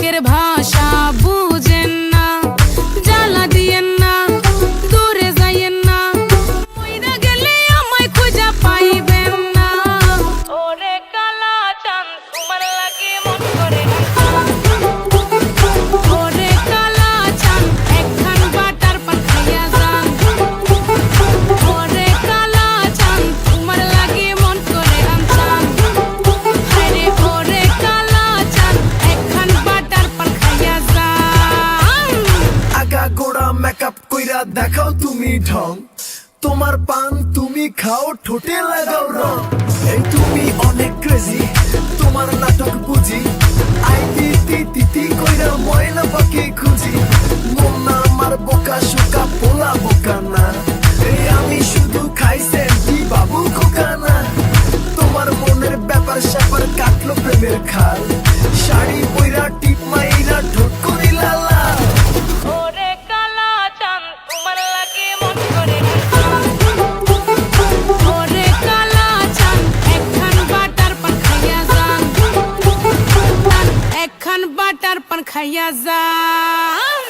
বুকের ভাষা বুঝেন না, জ্বালা দিয়েন না, দূরে যাইয়েন না, মইরা গেলে আমায় খুঁজা পাইবেন না। ওরে কালা চাঁদ তোমার লাগে মন করে, ওরে কালা চাঁদ একখান বাটার পান খাইয়া যান। ওরে কালা চাঁদ তোমার লাগে মন করে আনছান। হায়রে ওরে কালা চাঁদ একখান বাটার পান খাইয়া যান। আগা গোড়া মেকআপ কইরা দেখাও তুমি ঢং, তোমার পান তুমি খাও ঠোঁটে লাগাও রং। এই তুমি অনেক ক্রেজি, তোমার নাটক বুঝি, আই তিতি তিতি কইরা ময়না পাখি খুঁজি। মন না আমার বোকা শোকা পোলা বোকা না, এই আমি শুধু খাই সেন্টি বাবু খোকা না। তোমার মনের ব্যাপার স্যাপার কাটলো প্রেমের খাল, শাড়ি পইরা টিপ মাইরা ঠোঁট করিলা লাল। ওরে কালা চাঁদ তোমার লাগে মন করে, ওরে কালা চাঁদ একখান বাটার পান খাইয়া যান। একখান বাটার পান খাইয়া যান।